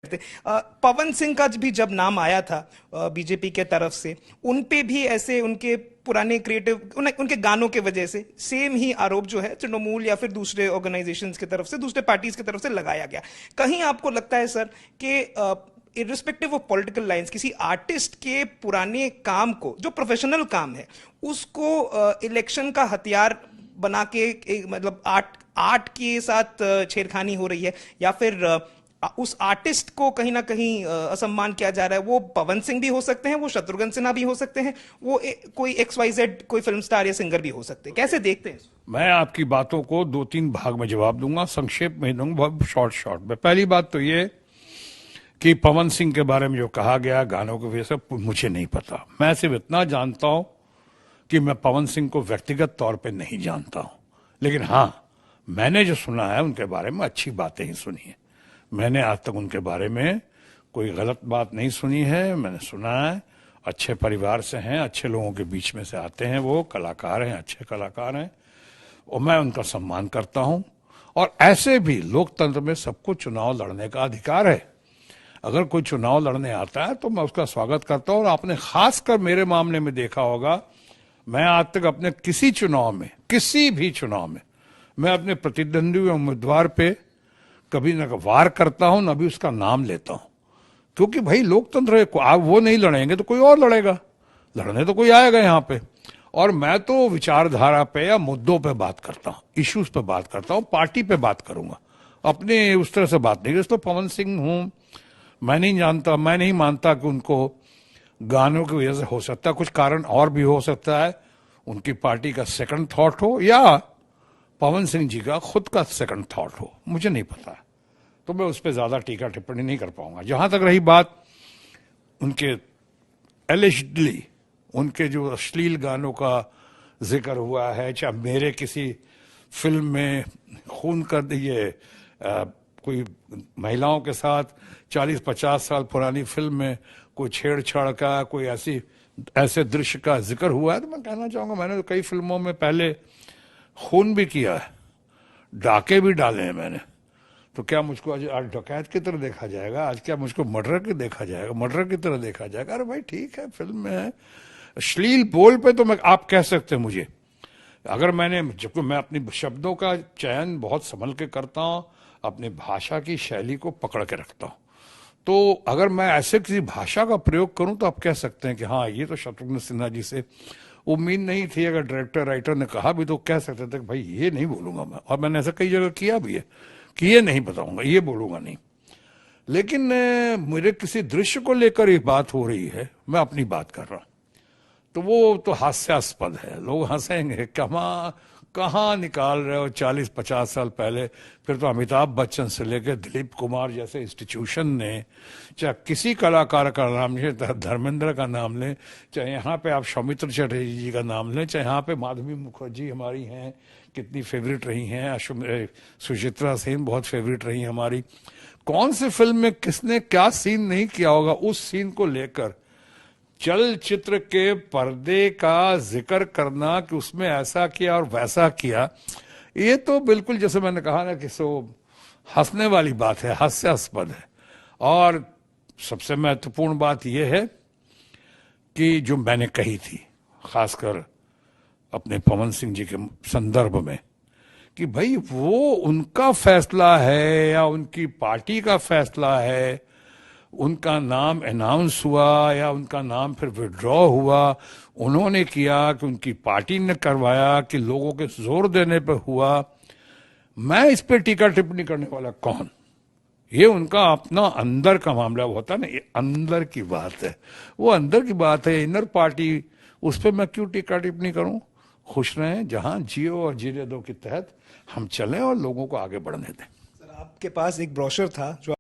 थे। पवन सिंह का भी जब नाम आया था बीजेपी के तरफ से, उन पे भी ऐसे उनके पुराने क्रिएटिव उनके गानों के वजह से सेम ही आरोप जो है तृणमूल या फिर दूसरे ऑर्गेनाइजेशंस की तरफ से, दूसरे पार्टीज की तरफ से लगाया गया। कहीं आपको लगता है सर कि इरिस्पेक्टिव ऑफ पॉलिटिकल लाइंस किसी आर्टिस्ट के पुराने काम को, जो प्रोफेशनल काम है, उसको इलेक्शन का हथियार बना के मतलब आर्ट आर्ट के साथ छेड़खानी हो रही है, या फिर उस आर्टिस्ट को कहीं ना कहीं असम्मान किया जा रहा है? वो पवन सिंह भी हो सकते हैं, वो शत्रुघ्न सिन्हा भी हो सकते हैं, वो कोई XYZ कोई फिल्म स्टार या सिंगर भी हो सकते हैं। कैसे देखते हैं? मैं आपकी बातों को दो तीन भाग में जवाब दूंगा, संक्षेप में दूंगा, बहुत शॉर्ट में। पहली बात तो ये कि पवन सिंह के बारे में जो कहा गया गानों की वजह से, मुझे नहीं पता। मैं सिर्फ इतना जानता हूं कि मैं पवन सिंह को व्यक्तिगत तौर पे नहीं जानता हूं, लेकिन हाँ, मैंने जो सुना है उनके बारे में अच्छी बातें ही सुनी है। मैंने आज तक उनके बारे में कोई गलत बात नहीं सुनी है। मैंने सुना है अच्छे परिवार से हैं, अच्छे लोगों के बीच में से आते हैं, वो कलाकार हैं, अच्छे कलाकार हैं, और मैं उनका सम्मान करता हूं। और ऐसे भी लोकतंत्र में सबको चुनाव लड़ने का अधिकार है। अगर कोई चुनाव लड़ने आता है तो मैं उसका स्वागत करता हूं। और आपने खासकर मेरे मामले में देखा होगा, मैं आज तक अपने किसी चुनाव में, किसी भी चुनाव में, मैं अपने प्रतिद्वंदी उम्मीदवार पे कभी न वार करता हूं, न भी उसका नाम लेता हूं। क्योंकि भाई लोकतंत्र है, आप वो नहीं लड़ेंगे तो कोई और लड़ेगा, लड़ने तो कोई आएगा यहाँ पे। और मैं तो विचारधारा पे या मुद्दों पे बात करता हूँ, इश्यूज पे बात करता हूँ, पार्टी पे बात करूंगा, अपने उस तरह से बात नहीं। जैसे तो पवन सिंह हूं, मैं नहीं जानता, मैं नहीं मानता कि उनको गानों की वजह से हो सकता, कुछ कारण और भी हो सकता है। उनकी पार्टी का सेकंड थॉट हो या पवन सिंह जी का खुद का सेकंड थॉट हो, मुझे नहीं पता, तो मैं उस पर ज्यादा टीका टिप्पणी नहीं कर पाऊंगा। जहां तक रही बात उनके एलिजिडली उनके जो अश्लील गानों का जिक्र हुआ है, चाहे मेरे किसी फिल्म में खून कर दिए, कोई महिलाओं के साथ 40-50 साल पुरानी फिल्म में कोई छेड़छाड़ का, कोई ऐसे दृश्य का जिक्र हुआ है, तो मैं कहना चाहूंगा मैंने तो कई फिल्मों में पहले खून भी किया है, डाके भी डाले हैं मैंने। तो क्या मुझको आज डकैत की तरह देखा जाएगा? आज क्या मुझको मर्डर की देखा जाएगा, मर्डर की तरह देखा जाएगा? अरे भाई ठीक है, फिल्म में है। अश्लील बोल पे तो मैं, आप कह सकते हैं मुझे, अगर मैंने, जबकि मैं अपनी शब्दों का चयन बहुत संभल के करता हूं, अपनी भाषा की शैली को पकड़ के रखता हूं, तो अगर मैं ऐसे किसी भाषा का प्रयोग करूं तो आप कह सकते हैं कि हाँ, ये तो शत्रुघ्न सिन्हा जी से उम्मीद नहीं थी। अगर डायरेक्टर राइटर ने कहा भी तो कह सकते थे कि भाई ये नहीं बोलूंगा मैं, और मैंने ऐसा कई जगह किया भी है कि ये नहीं बताऊंगा, ये बोलूंगा नहीं। लेकिन मेरे किसी दृश्य को लेकर ये बात हो रही है, मैं अपनी बात कर रहा हूं, तो वो तो हास्यास्पद है। लोग हंसेंगे, कहाँ निकाल रहे हो 40-50 साल पहले। फिर तो अमिताभ बच्चन से लेकर दिलीप कुमार जैसे इंस्टीट्यूशन ने, चाहे किसी कलाकार का नाम लें, चाहे धर्मेंद्र का नाम लें, चाहे यहाँ पे आप सौमित्र चटर्जी जी का नाम लें, चाहे यहाँ पे माधवी मुखर्जी हमारी हैं, कितनी फेवरेट रही हैं, सुचित्रा सेन बहुत फेवरेट रही हमारी। कौन सी फिल्म में किसने क्या सीन नहीं किया होगा, उस सीन को लेकर चलचित्र के पर्दे का जिक्र करना कि उसमें ऐसा किया और वैसा किया, ये तो बिल्कुल जैसे मैंने कहा ना कि सो हंसने वाली बात है, हास्यास्पद है। और सबसे महत्वपूर्ण बात यह है कि जो मैंने कही थी, खासकर अपने पवन सिंह जी के संदर्भ में, कि भाई वो उनका फैसला है या उनकी पार्टी का फैसला है, उनका नाम अनाउंस हुआ या उनका नाम फिर विड्रॉ हुआ, उन्होंने किया कि उनकी पार्टी ने करवाया कि लोगों के जोर देने पर हुआ, मैं इस पे टीका टिप्पणी करने वाला कौन? ये उनका अपना अंदर का मामला होता है ना, ये अंदर की बात है, वो अंदर की बात है, इनर पार्टी, उस पर मैं क्यों टीका टिप्पणी करूं? खुश रहें, जहां जियो और जीने दो के तहत हम चलें और लोगों को आगे बढ़ने दें। सर, आपके पास एक ब्रोशर था जो